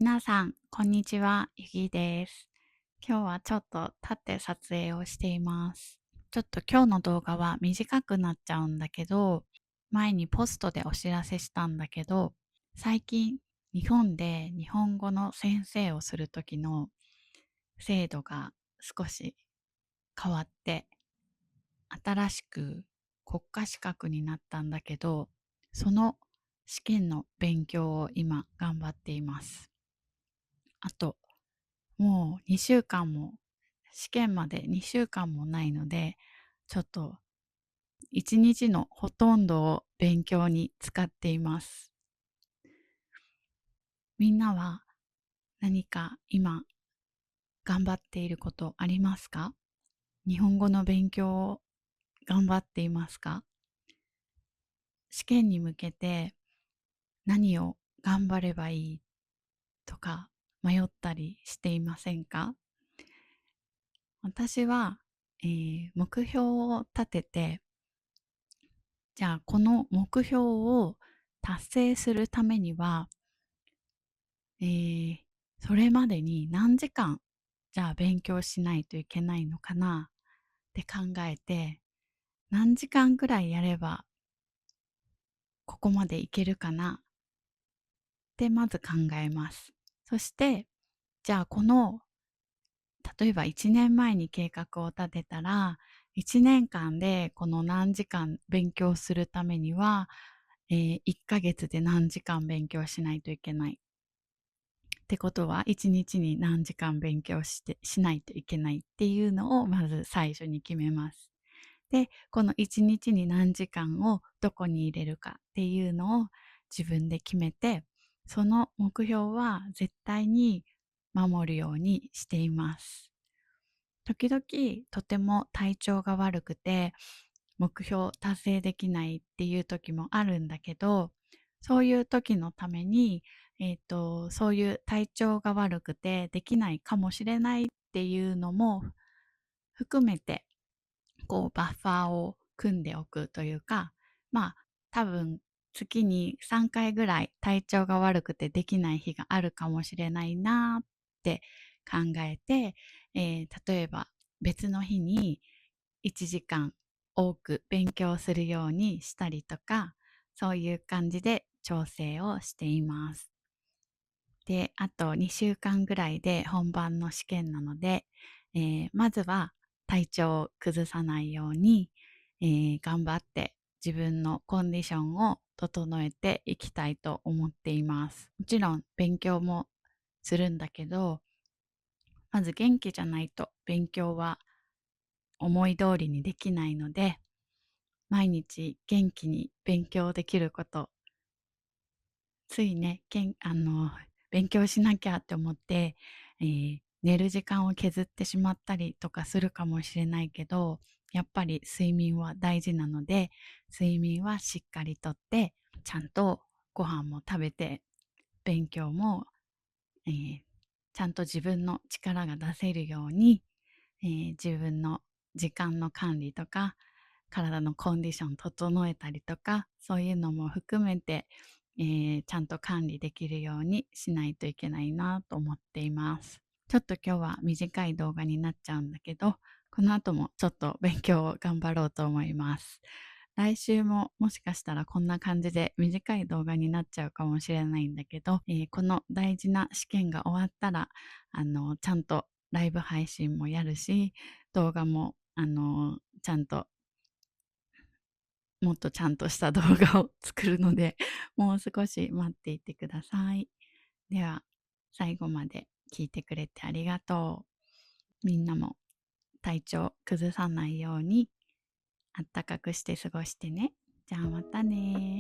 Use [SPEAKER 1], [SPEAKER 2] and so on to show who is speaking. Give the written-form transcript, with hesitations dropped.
[SPEAKER 1] 皆さん、こんにちは、ゆきです。今日はちょっと立って撮影をしています。ちょっと今日の動画は短くなっちゃうんだけど、前にポストでお知らせしたんだけど、最近日本で日本語の先生をする時の制度が少し変わって、新しく国家資格になったんだけど、その試験の勉強を今頑張っています。あともう2週間も、試験まで2週間もないので、ちょっと1日のほとんどを勉強に使っています。みんなは何か今頑張っていることありますか？日本語の勉強を頑張っていますか？試験に向けて何を頑張ればいいとか迷ったりしていませんか？私は、目標を立てて、じゃあこの目標を達成するためには、えーそれまでに何時間じゃあ勉強しないといけないのかなって考えて、何時間くらいやればここまでいけるかなってまず考えます。そして、じゃあこの例えば1年前に計画を立てたら、1年間でこの何時間勉強するためには、1ヶ月で何時間勉強しないといけない。ってことは、1日に何時間勉強しないといけないっていうのをまず最初に決めます。で、この1日に何時間をどこに入れるかっていうのを自分で決めて、その目標は絶対に守るようにしています。時々とても体調が悪くて目標達成できないっていう時もあるんだけど、そういう時のために、そういう体調が悪くてできないかもしれないっていうのも含めて、こうバッファーを組んでおくというか、まあ多分月に3回ぐらい体調が悪くてできない日があるかもしれないなって考えて、例えば別の日に1時間多く勉強するようにしたりとか、そういう感じで調整をしています。で、あと2週間ぐらいで本番の試験なので、まずは体調を崩さないように、頑張って自分のコンディションを整えていきたいと思っています。もちろん勉強もするんだけど、まず元気じゃないと勉強は思い通りにできないので、毎日元気に勉強できること、ついね、勉強しなきゃって思って、寝る時間を削ってしまったりとかするかもしれないけど、やっぱり睡眠は大事なので、睡眠はしっかりとって、ちゃんとご飯も食べて、勉強も、えーちゃんと自分の力が出せるように、自分の時間の管理とか、体のコンディション整えたりとか、そういうのも含めて、ちゃんと管理できるようにしないといけないなと思っています。ちょっと今日は短い動画になっちゃうんだけど、この後もちょっと勉強を頑張ろうと思います。来週ももしかしたらこんな感じで短い動画になっちゃうかもしれないんだけど、この大事な試験が終わったら、ちゃんとライブ配信もやるし、動画も、ちゃんともっとちゃんとした動画を作るので、もう少し待っていてください。では、最後まで聞いてくれてありがとう。みんなも体調崩さないようにあったかくして過ごしてね。じゃあまたね